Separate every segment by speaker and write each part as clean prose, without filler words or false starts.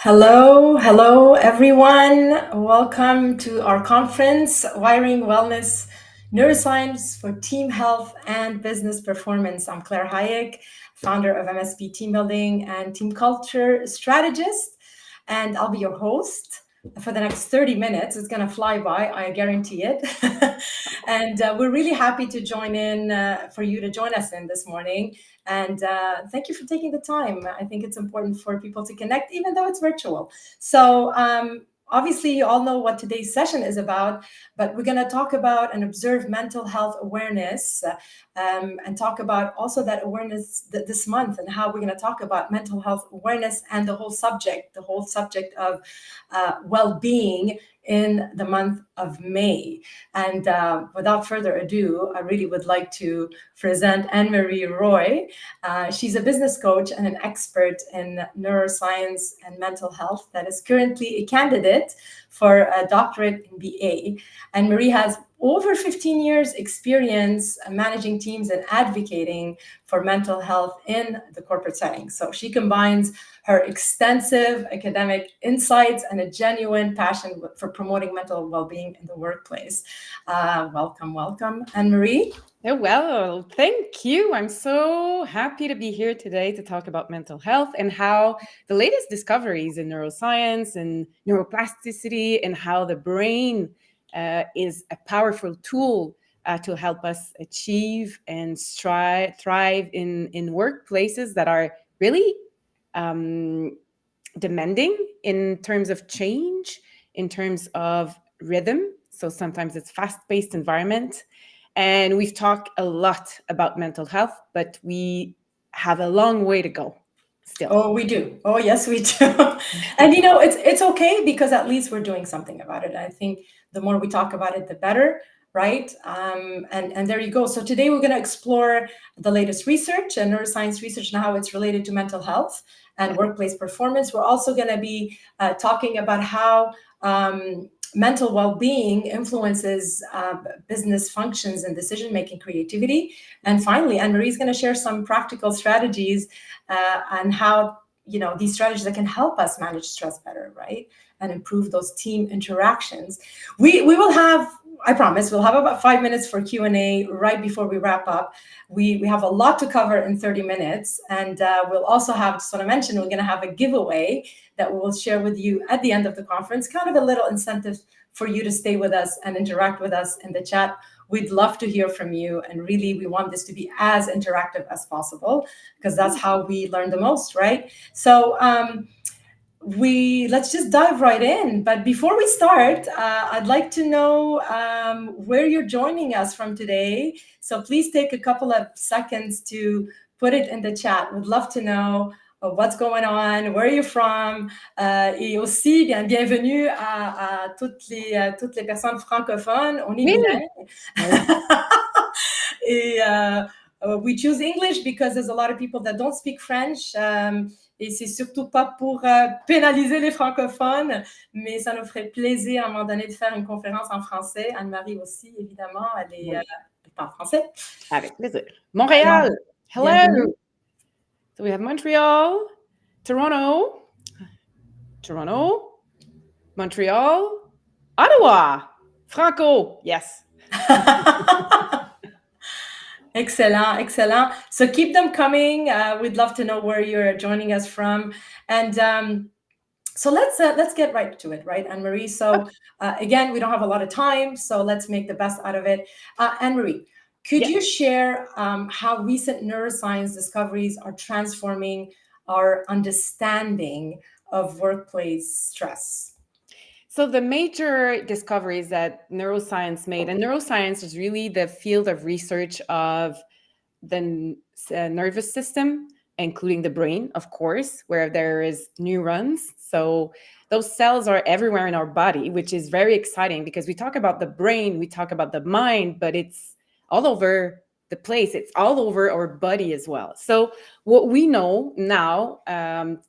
Speaker 1: Hello, everyone. Welcome to our conference, Wiring Wellness Neuroscience for Team Health and Business Performance. I'm Claire Hayek, founder of MSP Teambuilding and Team Culture Strategist, and I'll be your host for the next 30 minutes. It's going to fly by, I guarantee it. And we're really happy to join in for you to join us in this morning. And thank you for taking the time. I think it's important for people to connect, even though it's virtual. So obviously, you all know what today's session is about, but we're going to talk about and observe mental health awareness and talk about also that awareness this month and how we're going to talk about mental health awareness and the whole subject of well-being in the month of May. And without further ado, I really would like to present Anne-Marie Roy. She's a business coach and an expert in neuroscience and mental health that is currently a candidate for a doctorate in BA. Anne-Marie has over 15 years experience managing teams and advocating for mental health in the corporate setting. So she combines her extensive academic insights and a genuine passion for promoting mental well-being in the workplace. Welcome, Anne-Marie.
Speaker 2: Oh, well, thank you. I'm so happy to be here today to talk about mental health and how the latest discoveries in neuroscience and neuroplasticity and how the brain is a powerful tool to help us achieve and thrive in workplaces that are really demanding in terms of change, in terms of rhythm. So sometimes it's fast-paced environment. And we've talked a lot about mental health, but we have a long way to go still.
Speaker 1: Oh, we do. Oh, yes, we do. And it's okay because at least we're doing something about it. I think the more we talk about it, the better, right? And there you go. So today we're going to explore the latest research and neuroscience research and how it's related to mental health and workplace performance. We're also going to be talking about how mental well-being influences business functions and decision-making creativity. And finally, Anne-Marie's going to share some practical strategies on how, these strategies that can help us manage stress better, right? And improve those team interactions. We will have, I promise, we'll have about 5 minutes for Q&A right before we wrap up. We have a lot to cover in 30 minutes. And we'll also have, just want to mention, we're going to have a giveaway that we'll share with you at the end of the conference, kind of a little incentive for you to stay with us and interact with us in the chat. We'd love to hear from you. And really, we want this to be as interactive as possible because that's how we learn the most, right? So let's just dive right in. But before we start, I'd like to know where you're joining us from today. So please take a couple of seconds to put it in the chat. We'd love to know what's going on, where you're from, et aussi, bienvenue à toutes les personnes francophones. On est bilingue. Et we choose English because there's a lot of people that don't speak French. Et c'est surtout pas pour pénaliser les francophones, mais ça nous ferait plaisir à un moment donné de faire une conférence en français. Anne-Marie aussi, évidemment, elle parle français.
Speaker 2: Avec plaisir. Montréal, hello. Bienvenue. So we have Montreal, Toronto, Montreal, Ottawa, Franco, yes.
Speaker 1: Excellent. So keep them coming. We'd love to know where you're joining us from. And so let's get right to it, right, Anne-Marie? So again, we don't have a lot of time, so let's make the best out of it. Anne-Marie, could you share how recent neuroscience discoveries are transforming our understanding of workplace stress?
Speaker 2: So the major discoveries that neuroscience made, and neuroscience is really the field of research of the nervous system, including the brain, of course, where there is neurons. So those cells are everywhere in our body, which is very exciting because we talk about the brain, we talk about the mind, but it's all over the place. It's all over our body as well. So what we know now,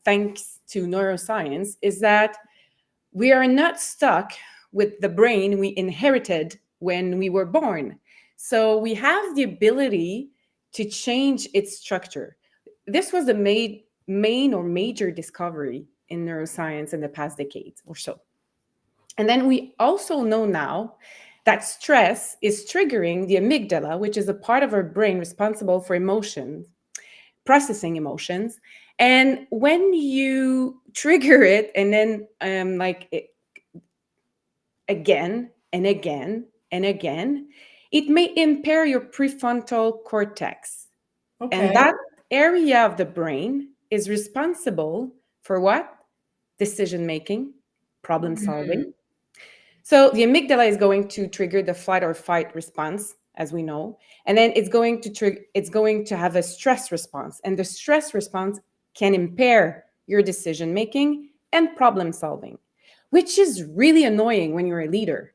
Speaker 2: thanks to neuroscience, is that we are not stuck with the brain we inherited when we were born. So we have the ability to change its structure. This was the main or major discovery in neuroscience in the past decades or so. And then we also know now that stress is triggering the amygdala, which is a part of our brain responsible for emotions, processing emotions. And when you trigger it and then again and again and again, it may impair your prefrontal cortex.
Speaker 1: Okay.
Speaker 2: And that area of the brain is responsible for what? Decision making, problem solving. So the amygdala is going to trigger the flight or fight response, as we know, and then it's going to have a stress response, and the stress response can impair your decision making and problem solving, which is really annoying when you're a leader.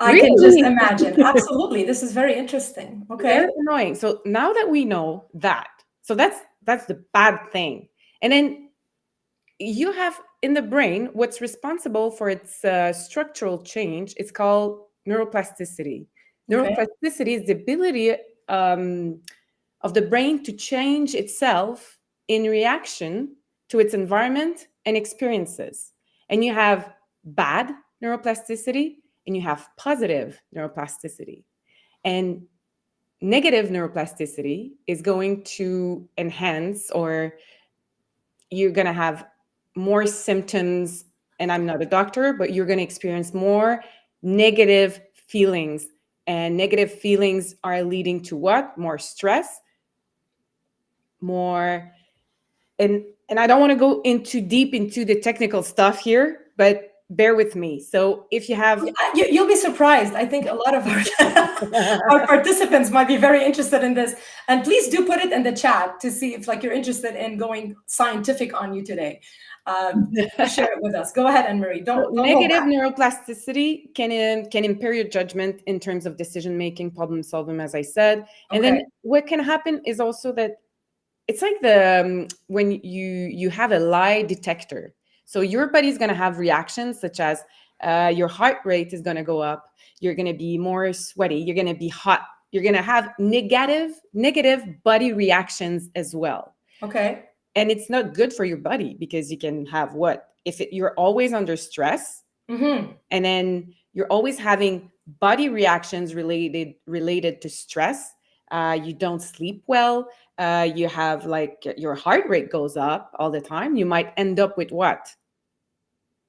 Speaker 1: I can just imagine. Absolutely. This is very interesting. Okay.
Speaker 2: Very annoying. So now that we know that, so that's the bad thing. And then you have in the brain what's responsible for its structural change. It's called neuroplasticity. Neuroplasticity is the ability of the brain to change itself in reaction to its environment and experiences. And you have bad neuroplasticity and you have positive neuroplasticity. And negative neuroplasticity is going to enhance, or you're going to have more symptoms. And I'm not a doctor, but you're going to experience more negative feelings. And negative feelings are leading to what? More stress, more. And I don't want to go into deep into the technical stuff here, but bear with me. So if you have...
Speaker 1: You'll be surprised. I think a lot of our participants might be very interested in this. And please do put it in the chat to see if you're interested in going scientific on you today. Share it with us. Go ahead, Anne-Marie. Don't
Speaker 2: negative neuroplasticity can impair your judgment in terms of decision making, problem solving, as I said. And then what can happen is also that it's like when you have a lie detector. So your body's going to have reactions such as your heart rate is going to go up. You're going to be more sweaty. You're going to be hot. You're going to have negative body reactions as well.
Speaker 1: Okay.
Speaker 2: And it's not good for your body because you can have what? If you're always under stress, and then you're always having body reactions related to stress, you don't sleep well, you have your heart rate goes up all the time, you might end up with what?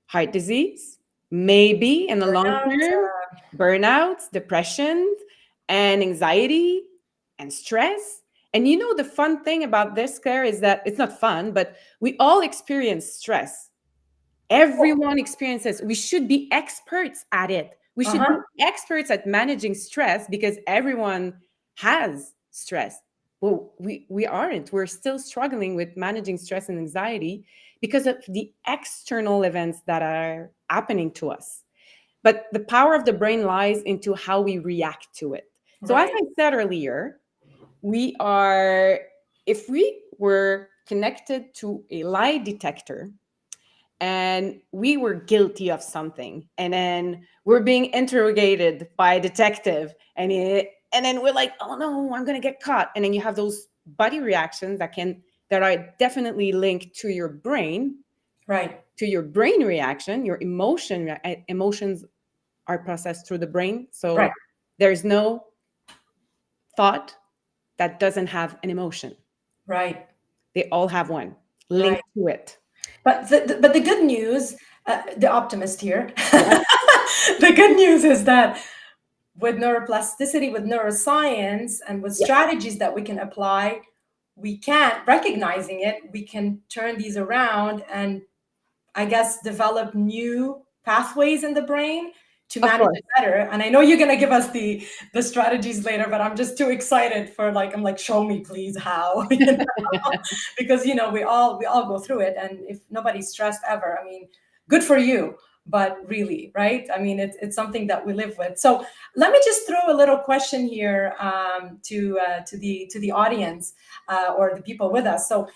Speaker 2: Heart disease, maybe in the long term, burnouts, depression, and anxiety, and stress. And the fun thing about this, Claire, is that it's not fun, but we all experience stress. Everyone experiences. We should be experts at it. We should be experts at managing stress because everyone has stress. Well, we aren't. We're still struggling with managing stress and anxiety because of the external events that are happening to us. But the power of the brain lies into how we react to it. So as I said earlier, if we were connected to a lie detector and we were guilty of something, and then we're being interrogated by a detective, and then we're like, oh no, I'm going to get caught. And then you have those body reactions that are definitely linked to your brain, to your brain reaction, your emotions are processed through the brain. So there's no thought that doesn't have an emotion.
Speaker 1: Right.
Speaker 2: They all have one linked to it.
Speaker 1: But the good news, the optimist here, the good news is that with neuroplasticity, with neuroscience, and with strategies that we can apply, recognizing it, we can turn these around and, I guess, develop new pathways in the brain to manage it better. And I know you're going to give us the strategies later, but I'm just too excited for show me please how, because, we all go through it. And if nobody's stressed ever, good for you. But really, right? It's something that we live with. So let me just throw a little question here to the audience or the people with us. So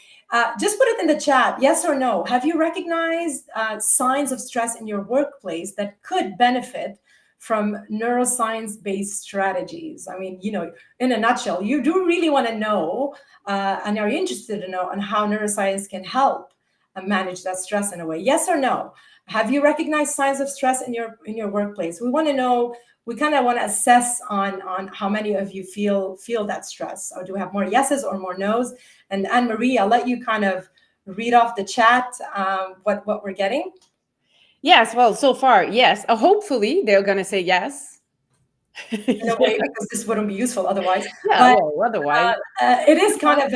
Speaker 1: just put it in the chat, yes or no. Have you recognized signs of stress in your workplace that could benefit from neuroscience-based strategies? In a nutshell, you do really want to know and are interested to know on how neuroscience can help manage that stress in a way? Yes or no? Have you recognized signs of stress in your workplace? We want to know. We kind of want to assess on how many of you feel that stress. Or do we have more yeses or more nos? And Anne-Marie, I'll let you kind of read off the chat what we're getting.
Speaker 2: Yes, well, so far, yes. Hopefully, they're going to say yes.
Speaker 1: In a way, because this wouldn't be useful otherwise.
Speaker 2: Yeah,
Speaker 1: But
Speaker 2: well, otherwise.
Speaker 1: it is kind of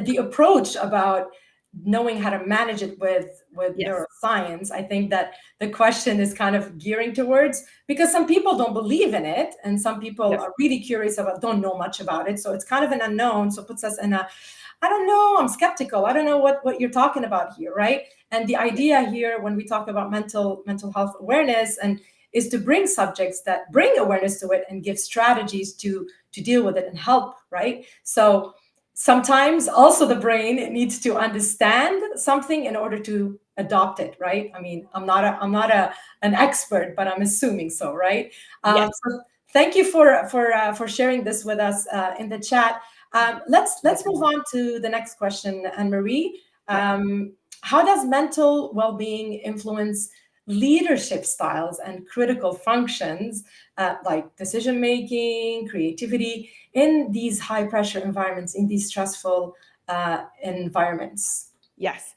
Speaker 1: the approach about knowing how to manage it with
Speaker 2: Yes.
Speaker 1: neuroscience. I think that the question is kind of gearing towards, because some people don't believe in it, and some people
Speaker 2: Yes.
Speaker 1: are really curious about, don't know much about it. So it's kind of an unknown. So it puts us in a, I don't know, I'm skeptical. I don't know what you're talking about here, right? And the idea here, when we talk about mental health awareness, and is to bring subjects that bring awareness to it and give strategies to deal with it and help, right? So sometimes also the brain needs to understand something in order to adopt it, right? I mean, I'm not an expert, but I'm assuming so, right?
Speaker 2: Yes.
Speaker 1: So thank you for sharing this with us in the chat. Let's move on to the next question, Anne-Marie. How does mental well-being influence leadership styles and critical functions like decision making, creativity in these high pressure environments, in these stressful environments?
Speaker 2: Yes.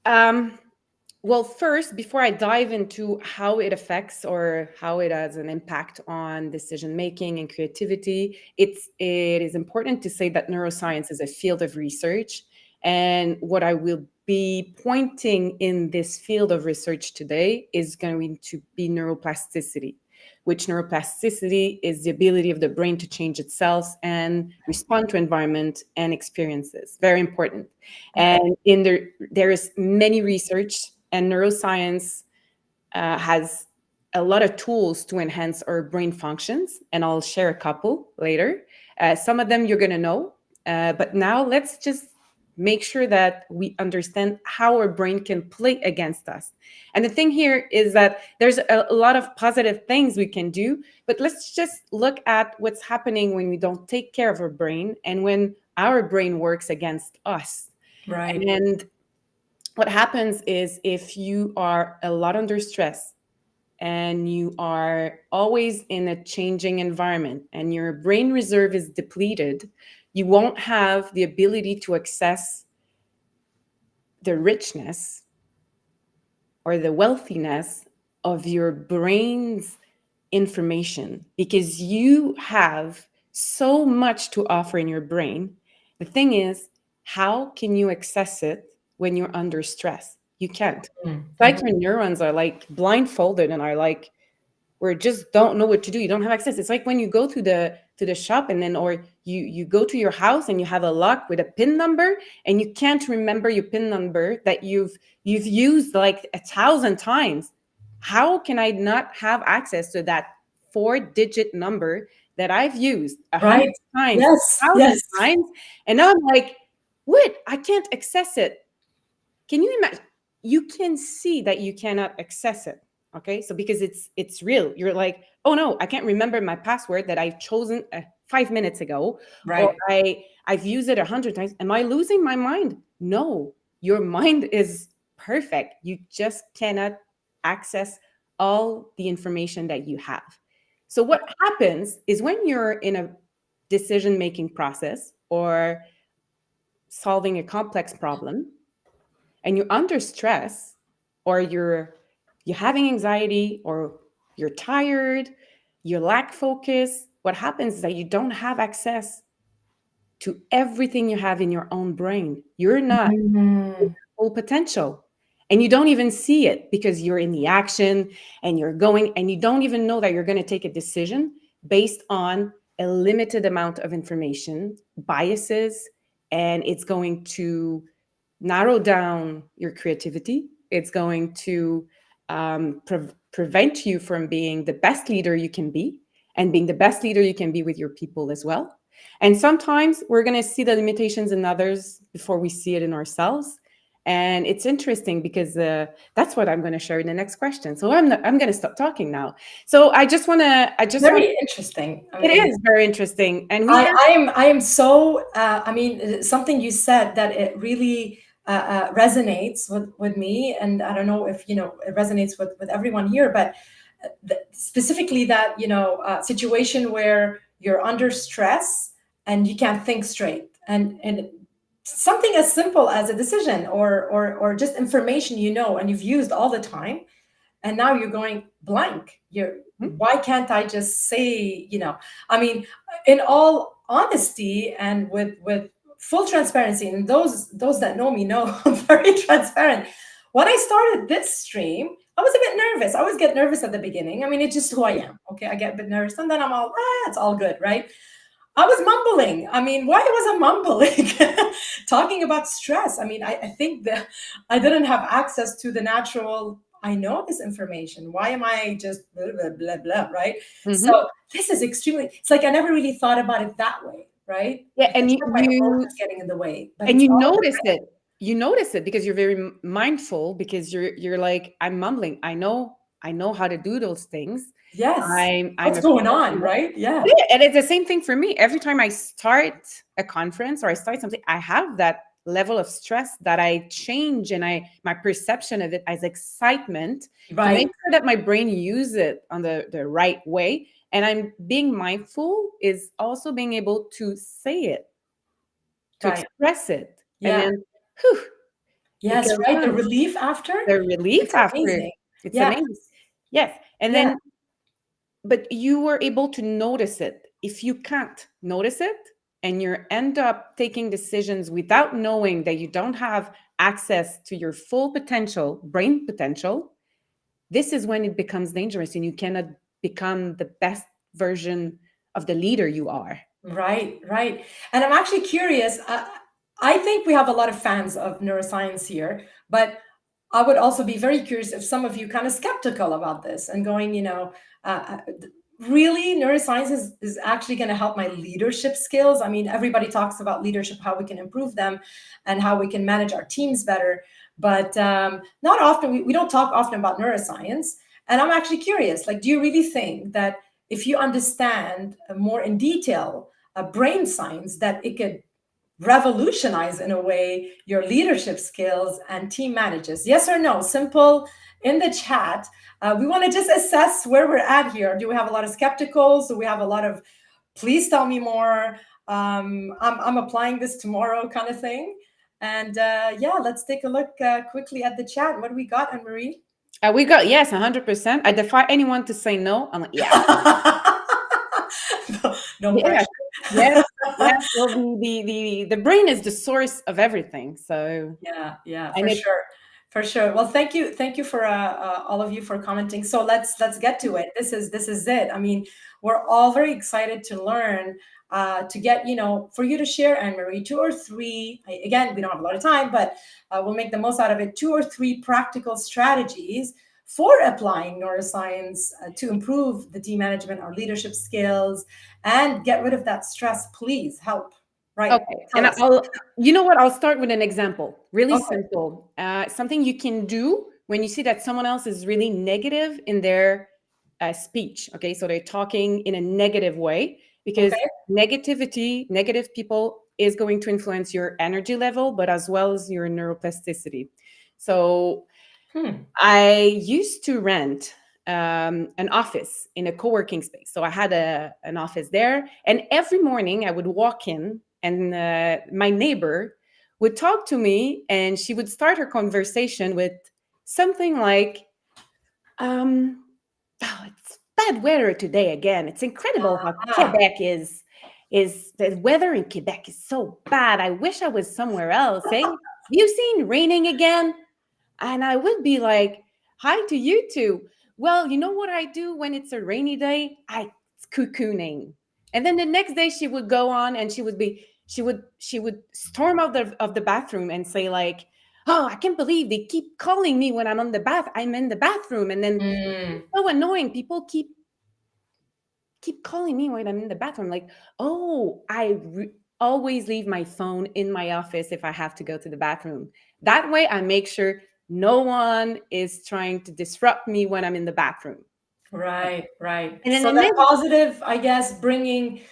Speaker 2: Well, first, before I dive into how it affects or how it has an impact on decision making and creativity, it is important to say that neuroscience is a field of research. And what I will be pointing in this field of research today is going to be neuroplasticity, which neuroplasticity is the ability of the brain to change itself and respond to environment and experiences. Very important. And there is many research, and neuroscience has a lot of tools to enhance our brain functions, and I'll share a couple later. Some of them you're going to know, but now let's just make sure that we understand how our brain can play against us. And the thing here is that there's a lot of positive things we can do, but let's just look at what's happening when we don't take care of our brain and when our brain works against us.
Speaker 1: Right.
Speaker 2: And what happens is, if you are a lot under stress and you are always in a changing environment and your brain reserve is depleted, you won't have the ability to access the richness or the wealthiness of your brain's information, because you have so much to offer in your brain. The thing is, how can you access it when you're under stress? You can't. It's like your neurons are like blindfolded and are like, or just don't know what to do. You don't have access. It's like when you go to the shop, and then, or you go to your house and you have a lock with a PIN number and you can't remember your PIN number that you've used like 1,000 times. How can I not have access to that 4-digit number that I've used 100 times,
Speaker 1: Yes.
Speaker 2: 1,000
Speaker 1: Yes.
Speaker 2: times? And now I'm like, what? I can't access it. Can you imagine? You can see that you cannot access it. Okay, so because it's real, you're like, oh no, I can't remember my password that I've chosen 5 minutes ago,
Speaker 1: Right.
Speaker 2: or I've used it 100 times. Am I losing my mind? No, your mind is perfect. You just cannot access all the information that you have. So what happens is, when you're in a decision making process or solving a complex problem, and you're under stress, or you're having anxiety, or you're tired, you lack focus, what happens is that you don't have access to everything you have in your own brain. You're not full potential, and you don't even see it because you're in the action and you're going, and you don't even know that you're going to take a decision based on a limited amount of information, biases, and it's going to narrow down your creativity. It's going to prevent you from being the best leader you can be, and being the best leader you can be with your people as well. And sometimes we're going to see the limitations in others before we see it in ourselves. And it's interesting because that's what I'm going to share in the next question. So I'm going to stop talking now. So I just want to.
Speaker 1: Very interesting. I mean,
Speaker 2: it is very interesting, and
Speaker 1: I am so. I mean, something you said that it really resonates with me, and I don't know if it resonates with everyone here, but specifically that situation where you're under stress and you can't think straight, and something as simple as a decision or just information and you've used all the time, and now you're going blank. Why can't I just say, I mean, in all honesty and with full transparency, and those that know me know I'm very transparent. When I started this stream, I was a bit nervous. I always get nervous at the beginning. I mean, it's just who I am. Okay, I get a bit nervous, and then I'm all, it's all good, right? I was mumbling. I mean, why was I mumbling? Talking about stress. I mean, I think that I didn't have access to the natural, I know this information. Why am I just blah, blah, blah, blah, right? So this is it's like I never really thought about it that way, right?
Speaker 2: Yeah, and
Speaker 1: my emotions getting in the way. But
Speaker 2: and
Speaker 1: it's
Speaker 2: you
Speaker 1: all
Speaker 2: notice it. You notice it because you're very mindful, because you're like, I'm mumbling. I know how to do those things.
Speaker 1: yes.
Speaker 2: I'm
Speaker 1: What's
Speaker 2: a
Speaker 1: going on, right? Yeah.
Speaker 2: Yeah, and it's the same thing for me. Every time I start a conference or I start something, I have that level of stress that I change, and my perception of it as excitement to
Speaker 1: Right.
Speaker 2: make sure that my brain uses it on the right way. And I'm being mindful is also being able to say it, to
Speaker 1: Right.
Speaker 2: express it,
Speaker 1: Yeah.
Speaker 2: and then whew,
Speaker 1: Yes,
Speaker 2: goes
Speaker 1: right. The
Speaker 2: on.
Speaker 1: relief after.
Speaker 2: The relief
Speaker 1: It's
Speaker 2: after,
Speaker 1: amazing.
Speaker 2: it's
Speaker 1: Yeah.
Speaker 2: amazing. Yes, and
Speaker 1: Yeah.
Speaker 2: then, but you were able to notice it. If you can't notice it and you end up taking decisions without knowing that you don't have access to your full potential, brain potential, this is when it becomes dangerous and you cannot become the best version of the leader you are.
Speaker 1: Right, right. And I'm actually curious. I think we have a lot of fans of neuroscience here, but I would also be very curious if some of you kind of skeptical about this and going, really, neuroscience is actually going to help my leadership skills. I mean, everybody talks about leadership, how we can improve them and how we can manage our teams better. But not often, we don't talk often about neuroscience. And I'm actually curious, like, do you really think that if you understand more in detail brain science, that it could revolutionize in a way your leadership skills and team managers? Yes or no? Simple in the chat. We want to just assess where we're at here. Do we have a lot of skepticals? Do we have a lot of, please tell me more? I'm applying this tomorrow kind of thing. And yeah, let's take a look quickly at the chat. What do we got, Anne-Marie?
Speaker 2: We got yes, 100%. I defy anyone to say no. I'm like, yeah.
Speaker 1: No pressure.
Speaker 2: Yes. Well, the brain is the source of everything. So
Speaker 1: yeah, for sure. Well, thank you for all of you for commenting. So let's get to it. This is it. I mean, we're all very excited to learn. To get, for you to share, Anne-Marie, 2 or 3. Again, we don't have a lot of time, but we'll make the most out of it. 2 or 3 practical strategies for applying neuroscience to improve the team management, our leadership skills, and get rid of that stress. Please help. Right.
Speaker 2: Okay. And I'll start with an example. Really simple. Something you can do when you see that someone else is really negative in their speech. Okay. So they're talking in a negative way, because negative people is going to influence your energy level, but as well as your neuroplasticity. So I used to rent an office in a co-working space. So I had an office there, and every morning I would walk in, and my neighbor would talk to me, and she would start her conversation with something like, oh, it's bad weather today again. It's incredible how Quebec is the weather in Quebec is so bad. I wish I was somewhere else. Eh? You seen raining again? And I would be like, hi to you too. Well, you know what I do when it's a rainy day? It's cocooning. And then the next day she would go on, and she would storm out of the bathroom and say like, oh, I can't believe they keep calling me when I'm in the bathroom. And then so annoying. People keep calling me when I'm in the bathroom. Like, oh, always leave my phone in my office if I have to go to the bathroom. That way I make sure no one is trying to disrupt me when I'm in the bathroom.
Speaker 1: Right.
Speaker 2: And then
Speaker 1: so that positive, I guess, bringing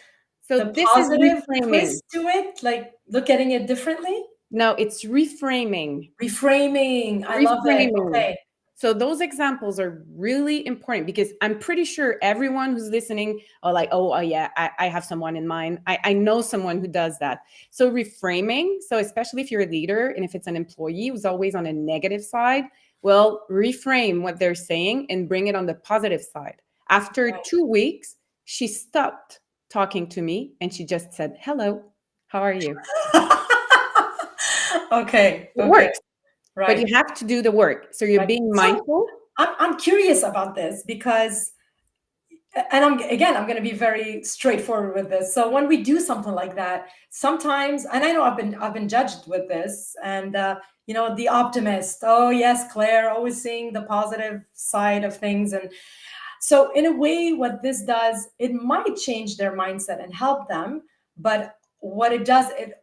Speaker 1: the positive twist to it, like getting it differently.
Speaker 2: No, it's reframing.
Speaker 1: Reframing. I love it.
Speaker 2: Reframing.
Speaker 1: Okay.
Speaker 2: So those examples are really important because I'm pretty sure everyone who's listening are like, oh yeah, I have someone in mind. I know someone who does that. So reframing, so especially if you're a leader and if it's an employee who's always on a negative side, well, reframe what they're saying and bring it on the positive side. After
Speaker 1: Right.
Speaker 2: 2 weeks, she stopped talking to me and she just said, hello, how are you?
Speaker 1: Okay.
Speaker 2: It
Speaker 1: Okay.
Speaker 2: works, but
Speaker 1: Right.
Speaker 2: you have to do the work. So you're
Speaker 1: Right.
Speaker 2: being
Speaker 1: So
Speaker 2: mindful.
Speaker 1: I'm curious about this because, and I'm going to be very straightforward with this. So when we do something like that, sometimes, and I know I've been judged with this, and the optimist. Oh yes, Claire, always seeing the positive side of things, and so in a way, what this does, it might change their mindset and help them, but what it does, it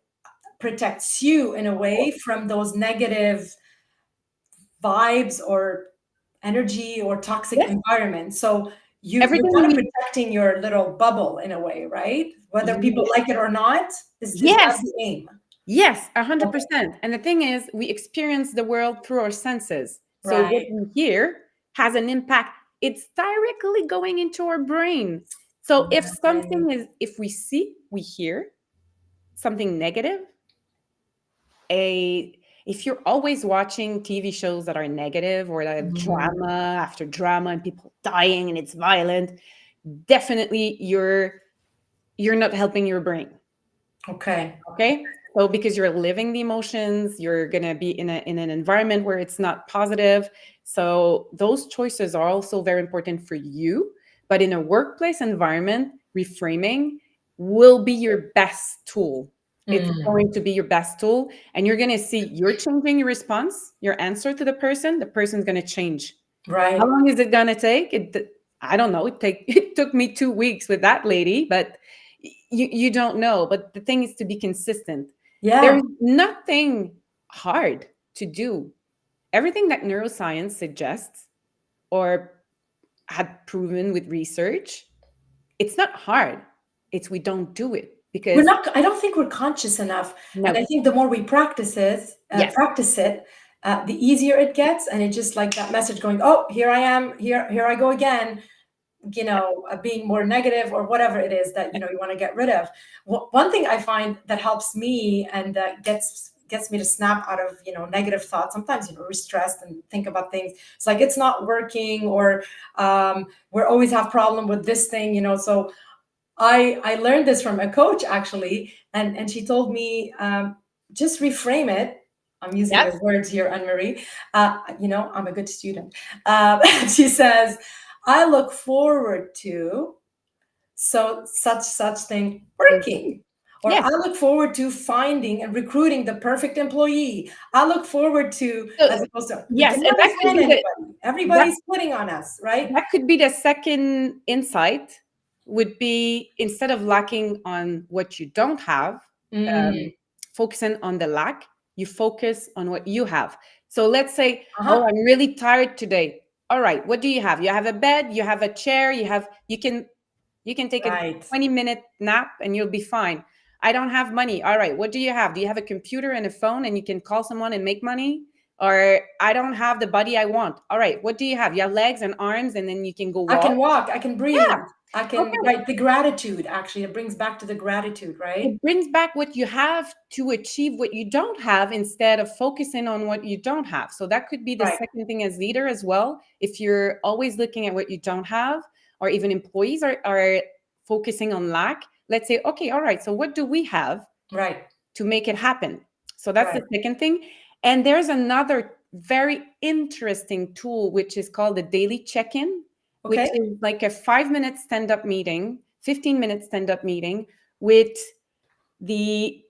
Speaker 1: protects you in a way from those negative vibes or energy or toxic
Speaker 2: Yes.
Speaker 1: environment. So you're
Speaker 2: Everything
Speaker 1: kind of
Speaker 2: we
Speaker 1: protecting your little bubble in a way, right? Whether people
Speaker 2: Ye-
Speaker 1: like it or not, is that
Speaker 2: yes,
Speaker 1: the aim?
Speaker 2: yes,
Speaker 1: Okay.
Speaker 2: 100%. And the thing is, we experience the world through our senses. So what
Speaker 1: Right.
Speaker 2: we hear has an impact. It's directly going into our brain. So
Speaker 1: Right.
Speaker 2: if we see, we hear something negative, if you're always watching TV shows that are negative or that have
Speaker 1: Mm,
Speaker 2: drama after drama and people dying and it's violent, definitely you're not helping your brain.
Speaker 1: okay.
Speaker 2: Okay. So because you're living the emotions, you're gonna be in an environment where it's not positive. So those choices are also very important for you. But in a workplace environment, reframing will be your best tool. It's
Speaker 1: Mm,
Speaker 2: going to be your best tool. And you're gonna see you're changing your response, your answer to the person's gonna change. How
Speaker 1: right.
Speaker 2: long is it gonna take? I don't know. It took me 2 weeks with that lady, but you don't know. But the thing is to be consistent.
Speaker 1: Yeah.
Speaker 2: There's nothing hard to do. Everything that neuroscience suggests or had proven with research, it's not hard. It's we don't do it
Speaker 1: We're
Speaker 2: because
Speaker 1: not, I don't think we're conscious enough. And I
Speaker 2: no.
Speaker 1: think the more we
Speaker 2: Yes.
Speaker 1: practice it, the easier it gets. And it's just like that message going, oh, here I am, here I go again, being more negative or whatever it is that, you want to get rid of. One thing I find that helps me and that gets me to snap out of, negative thoughts. Sometimes, we're stressed and think about things. It's like, it's not working, or we always have problem with this thing, so I learned this from a coach actually, and she told me, just reframe it. I'm using
Speaker 2: Yes.
Speaker 1: your words here, Anne Marie. I'm a good student. She says, "I look forward to such thing working." Or
Speaker 2: Yes.
Speaker 1: I look forward to finding and recruiting the perfect employee. I look forward to, as
Speaker 2: So,
Speaker 1: opposed to, we
Speaker 2: yes,
Speaker 1: can
Speaker 2: and
Speaker 1: never find anybody.
Speaker 2: that
Speaker 1: Everybody's putting on us, right?
Speaker 2: that could be the second insight would be instead of lacking on what you don't have,
Speaker 1: Mm,
Speaker 2: um, focusing on the lack, you focus on what you have. So let's say, oh,
Speaker 1: uh-huh.
Speaker 2: I'm really tired today. All right, what do you have? You have a bed, you have a chair, you can take a
Speaker 1: Right.
Speaker 2: 20-minute nap and you'll be fine. I don't have money. All right, what do you have? Do you have a computer and a phone and you can call someone and make money? Or I don't have the body I want. All right, what do you have? You have legs and arms and then you can go
Speaker 1: I
Speaker 2: walk.
Speaker 1: can walk, I can
Speaker 2: Yeah,
Speaker 1: breathe, I can,
Speaker 2: okay.
Speaker 1: right, the gratitude, actually, it brings back to the gratitude, right?
Speaker 2: It brings back what you have to achieve what you don't have instead of focusing on what you don't have. So that could be the
Speaker 1: Right,
Speaker 2: second thing as leader as well. If you're always looking at what you don't have, or even employees are focusing on lack, let's say, okay, all right, so what do we have
Speaker 1: right,
Speaker 2: to make it happen? So that's
Speaker 1: right.
Speaker 2: the second thing. And there's another very interesting tool, which is called the daily check-in, which
Speaker 1: Okay.
Speaker 2: is like a 5-minute stand-up meeting, 15-minute stand-up meeting with the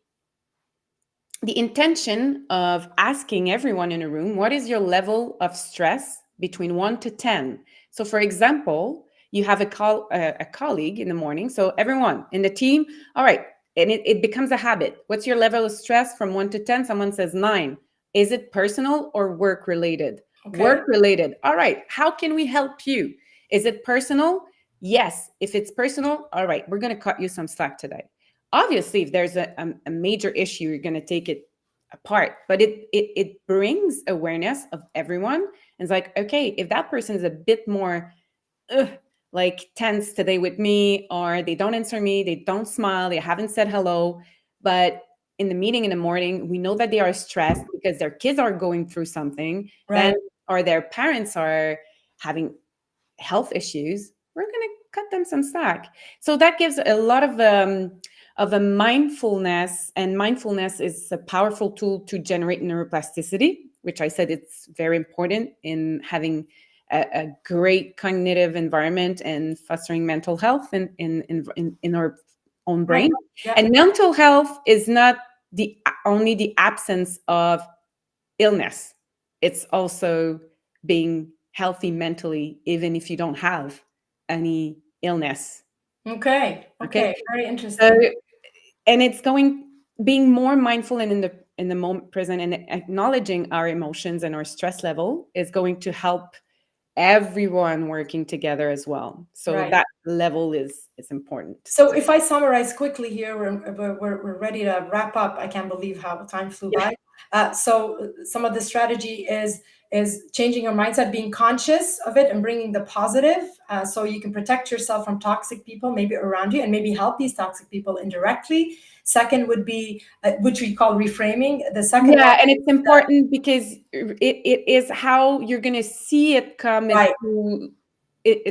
Speaker 2: the intention of asking everyone in a room, what is your level of stress between 1 to 10? So for example, you have a colleague in the morning, so everyone in the team, all right, and it becomes a habit. What's your level of stress from 1 to 10? Someone says 9. Is it personal or work related?
Speaker 1: Okay.
Speaker 2: Work related. All right, how can we help you? Is it personal? Yes. If it's personal, all right, we're going to cut you some slack today. Obviously, if there's a major issue, you're going to take it apart, but it brings awareness of everyone. And it's like, okay, if that person is a bit more like tense today with me, or they don't answer me, they don't smile, they haven't said hello, but in the meeting in the morning, we know that they are stressed because their kids are going through something,
Speaker 1: Right.
Speaker 2: then, or their parents are having health issues, we're going to cut them some slack. So that gives a lot of a mindfulness, and mindfulness is a powerful tool to generate neuroplasticity, which I said it's very important in having a great cognitive environment and fostering mental health in our own
Speaker 1: Right.
Speaker 2: brain.
Speaker 1: Yeah.
Speaker 2: And mental health is not the only the absence of illness. It's also being healthy mentally, even if you don't have any illness.
Speaker 1: Okay.
Speaker 2: Okay.
Speaker 1: Very
Speaker 2: So,
Speaker 1: interesting.
Speaker 2: and it's being more mindful and in the moment present, and acknowledging our emotions and our stress level is going to help everyone working together as well. So
Speaker 1: Right.
Speaker 2: that level is important.
Speaker 1: So if I summarize quickly here, we're ready to wrap up. I can't believe how time flew
Speaker 2: Yeah.
Speaker 1: by. So some of the strategy is changing your mindset, being conscious of it, and bringing the positive, so you can protect yourself from toxic people, maybe around you, and maybe help these toxic people indirectly. Second would be which we call reframing. The second one,
Speaker 2: Yeah, and it's important because it is how you're going to see it come
Speaker 1: right.
Speaker 2: into it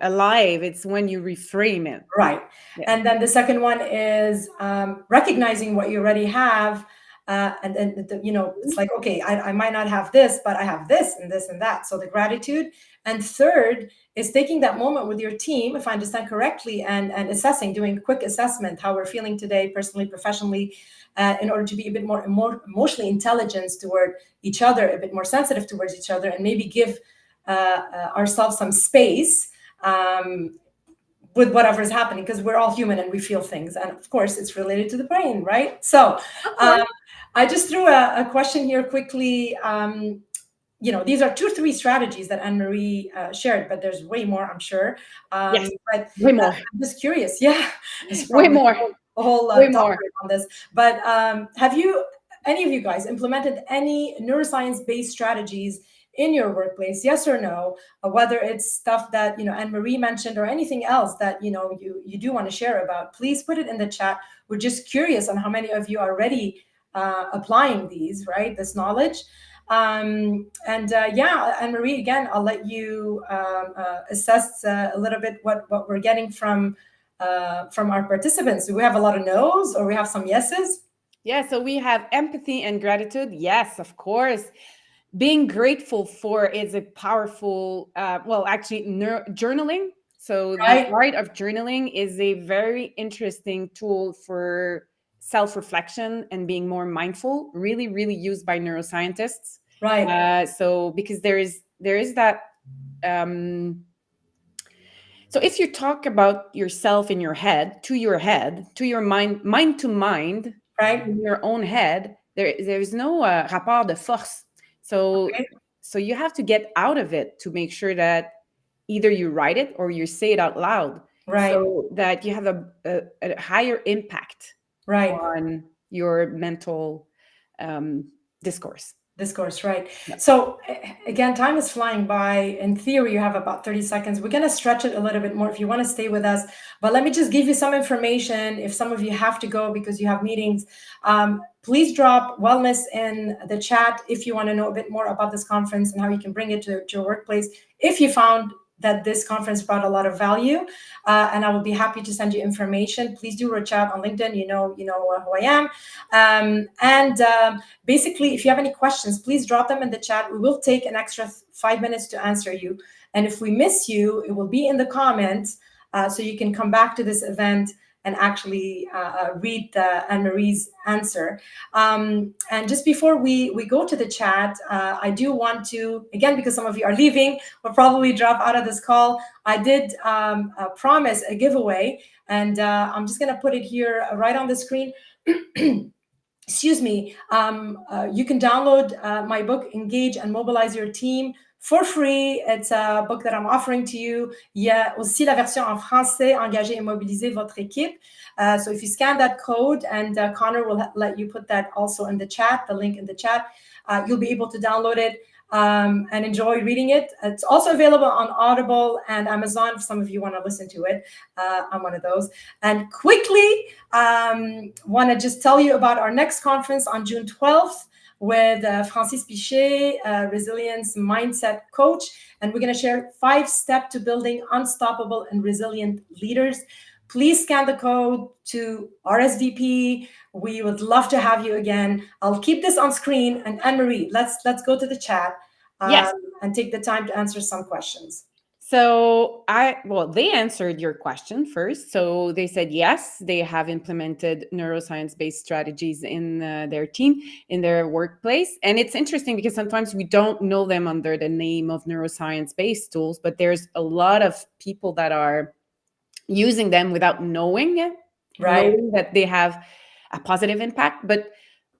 Speaker 2: alive. It's when you reframe it.
Speaker 1: Right.
Speaker 2: Yeah.
Speaker 1: And then the second one is recognizing what you already have. And then, it's like, okay, I might not have this, but I have this and this and that. So the gratitude. And third is taking that moment with your team, if I understand correctly, and assessing, doing a quick assessment, how we're feeling today, personally, professionally, in order to be a bit more emotionally intelligent toward each other, a bit more sensitive towards each other, and maybe give ourselves some space. With whatever's happening, because we're all human and we feel things, and of course it's related to the brain, right? So I just threw a question here quickly. These are 2 or 3 strategies that Anne-Marie shared, but there's way more, I'm sure.
Speaker 2: Yes,
Speaker 1: But
Speaker 2: way more.
Speaker 1: I'm just curious. Yeah, it's
Speaker 2: Way
Speaker 1: probably
Speaker 2: more.
Speaker 1: a whole
Speaker 2: Way more.
Speaker 1: doctorate on this. But have any of you guys implemented any neuroscience-based strategies in your workplace? Yes or no? Whether it's stuff that Anne-Marie mentioned, or anything else that you do want to share about, please put it in the chat. We're just curious on how many of you are already applying these, right? This knowledge. And Anne-Marie, again, I'll let you assess a little bit what we're getting from our participants. Do we have a lot of no's, or we have some yeses?
Speaker 2: Yeah, so we have empathy and gratitude. Yes, of course. Being grateful for is a powerful, actually, journaling. So
Speaker 1: Right.
Speaker 2: the art of journaling is a very interesting tool for self-reflection and being more mindful, really, really used by neuroscientists.
Speaker 1: Right.
Speaker 2: So because there is that. So if you talk about yourself in your head, to your mind to mind,
Speaker 1: Right.
Speaker 2: in your own head, there's no rapport de force. So
Speaker 1: Okay.
Speaker 2: so you have to get out of it to make sure that either you write it or you say it out loud,
Speaker 1: Right.
Speaker 2: so that you have a higher impact
Speaker 1: Right.
Speaker 2: on your mental discourse.
Speaker 1: Right.
Speaker 2: Yeah.
Speaker 1: So again, time is flying by. In theory, you have about 30 seconds. We're going to stretch it a little bit more if you want to stay with us. But let me just give you some information. If some of you have to go because you have meetings, please drop wellness in the chat if you want to know a bit more about this conference and how you can bring it to your workplace. If you found that this conference brought a lot of value, and I will be happy to send you information. Please do reach out on LinkedIn. You know who I am. Basically, if you have any questions, please drop them in the chat. We will take an extra 5 minutes to answer you. And if we miss you, it will be in the comments, so you can come back to this event and actually read Anne-Marie's answer. And just before we go to the chat, I do want to, again, because some of you are leaving, will probably drop out of this call. I did promise a giveaway, and I'm just going to put it here right on the screen. Excuse me. You can download my book, Engage and Mobilize Your Team for free. It's a book that I'm offering to you. Il y a aussi la version en français, Engager et mobiliser votre équipe. So if you scan that code, and Connor will let you put that also in the chat, the link in the chat, you'll be able to download it and enjoy reading it. It's also available on Audible and Amazon if some of you want to listen to it. I'm one of those. And quickly, want to just tell you about our next conference on June 12th with Francis Pichet, resilience mindset coach. And we're going to share 5 steps to building unstoppable and resilient leaders. Please scan the code to RSVP. We would love to have you again. I'll keep this on screen. And Anne-Marie, let's go to the chat and take the time to answer some questions.
Speaker 2: So they answered your question first. So they said, yes, they have implemented neuroscience-based strategies in their team, in their workplace. And it's interesting because sometimes we don't know them under the name of neuroscience-based tools, but there's a lot of people that are using them without knowing that they have a positive impact. But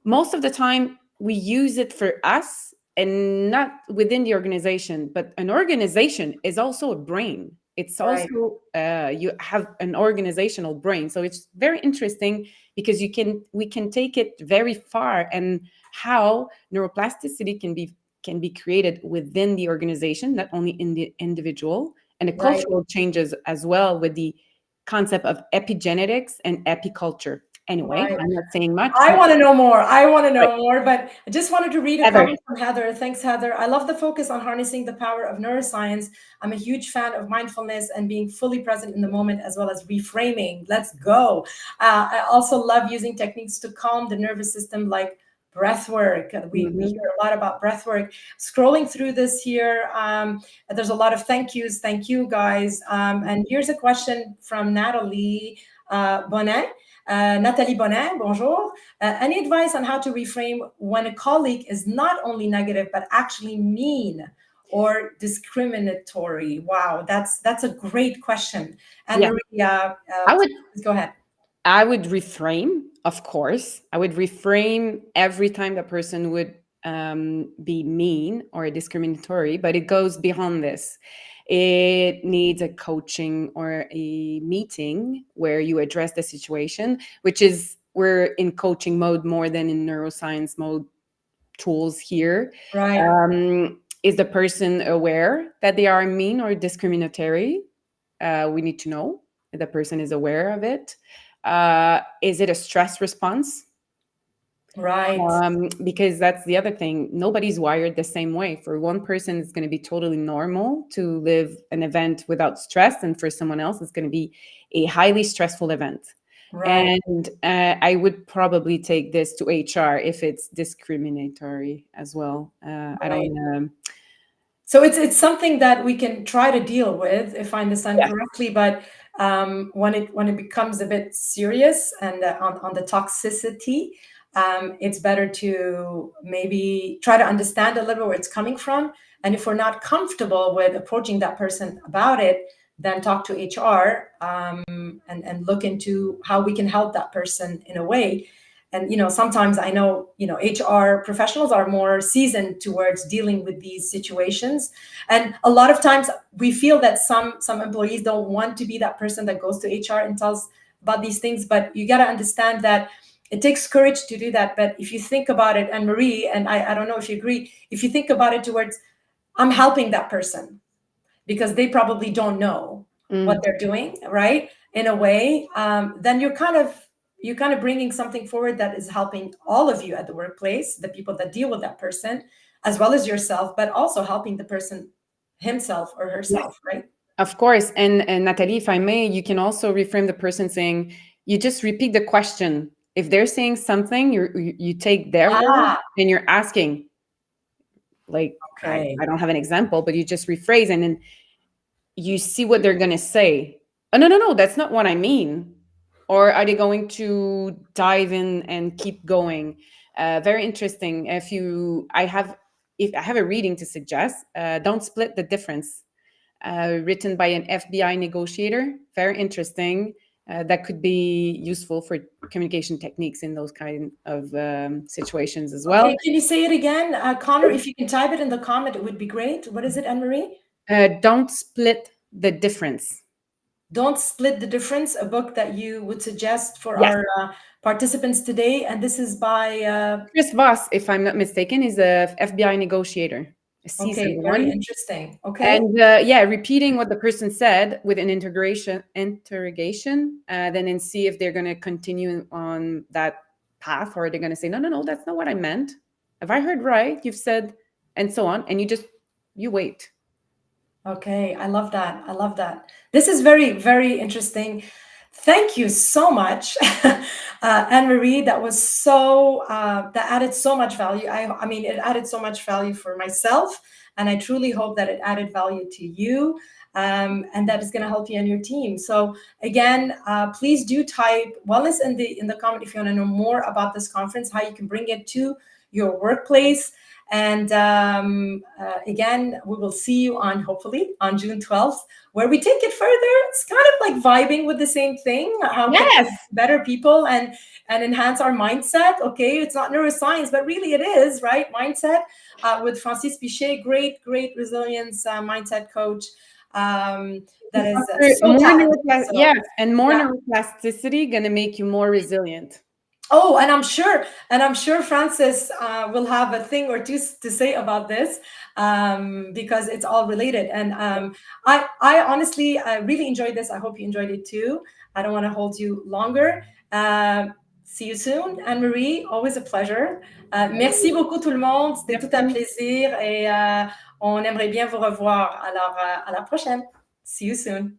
Speaker 2: most of the time we use it for us and not within the organization. But an organization is also a brain. It's also you have an organizational brain. So it's very interesting because we can take it very far, and how neuroplasticity can be created within the organization, not only in the individual, and the cultural changes as well with the concept of epigenetics and epiculture. Anyway, I'm not saying much.
Speaker 1: I want to know more. But I just wanted to read a comment from Heather. Thanks, Heather. I love the focus on harnessing the power of neuroscience. I'm a huge fan of mindfulness and being fully present in the moment, as well as reframing. Let's go. I also love using techniques to calm the nervous system, like breath work. We hear a lot about breath work. Scrolling through this here, there's a lot of thank yous. Thank you, guys. And here's a question from Natalie Bonnet. Nathalie Bonnet, bonjour. Any advice on how to reframe when a colleague is not only negative, but actually mean or discriminatory? Wow, that's a great question. And Maria, go ahead.
Speaker 2: I would reframe, of course. I would reframe every time the person would be mean or discriminatory, but it goes beyond this. It needs a coaching or a meeting where you address the situation, which is we're in coaching mode more than in neuroscience mode tools here. Is the person aware that they are mean or discriminatory? We need to know if the person is aware of it. Is it a stress response? Because that's the other thing. Nobody's wired the same way. For one person, it's going to be totally normal to live an event without stress, and for someone else, it's going to be a highly stressful event. And I would probably take this to HR if it's discriminatory as well. I don't.
Speaker 1: So it's something that we can try to deal with, if I understand correctly. But when it becomes a bit serious and on the toxicity, it's better to maybe try to understand a little bit where it's coming from. And if we're not comfortable with approaching that person about it, then talk to HR and look into how we can help that person in a way. And sometimes I know HR professionals are more seasoned towards dealing with these situations, and a lot of times we feel that some employees don't want to be that person that goes to HR and tells about these things. But you got to understand that it takes courage to do that. But if you think about it, and Marie, and I don't know if you agree, if you think about it towards, I'm helping that person because they probably don't know what they're doing, right? In a way, then you're kind of bringing something forward that is helping all of you at the workplace, the people that deal with that person, as well as yourself, but also helping the person himself or herself, right?
Speaker 2: Of course. And Nathalie, if I may, you can also reframe the person saying, you just repeat the question. If they're saying something, you take their word and you're asking, like, I don't have an example, but you just rephrase and then you see what they're going to say. Oh, no, that's not what I mean. Or are they going to dive in and keep going? Very interesting. If I have a reading to suggest, Don't Split the Difference, written by an FBI negotiator. Very interesting. that could be useful for communication techniques in those kind of situations as well.
Speaker 1: Okay, can you say it again? Connor, if you can type it in the comment, it would be great. What is it, Anne-Marie?
Speaker 2: Don't split the difference.
Speaker 1: Don't Split the Difference, a book that you would suggest for
Speaker 2: Yes.
Speaker 1: our participants today. And this is by...
Speaker 2: Chris Voss, if I'm not mistaken, is a FBI negotiator.
Speaker 1: Okay, very interesting. Okay.
Speaker 2: And repeating what the person said with an interrogation, then see if they're going to continue on that path, or they're going to say, no, that's not what I meant. Have I heard right? You've said, and so on. And you wait.
Speaker 1: Okay, I love that. I love that. This is very, very interesting. Thank you so much, Anne-Marie. That was that added so much value. I mean, it added so much value for myself, and I truly hope that it added value to you, and that is going to help you and your team. So again, please do type wellness in the comment if you want to know more about this conference, how you can bring it to your workplace. And again, we will see you hopefully on June 12th, where we take it further. It's kind of like vibing with the same thing. How can we be better people and enhance our mindset? Okay, it's not neuroscience, but really it is, right? Mindset with Francis Pichet, great resilience mindset coach. That is so talented.
Speaker 2: And more neuroplasticity going to make you more resilient.
Speaker 1: Oh, and I'm sure Francis will have a thing or two to say about this, because it's all related. And I honestly really enjoyed this. I hope you enjoyed it too. I don't want to hold you longer. See you soon, Anne-Marie. Always a pleasure. Merci beaucoup tout le monde. C'était tout un plaisir et on aimerait bien vous revoir. Alors à la prochaine. See you soon.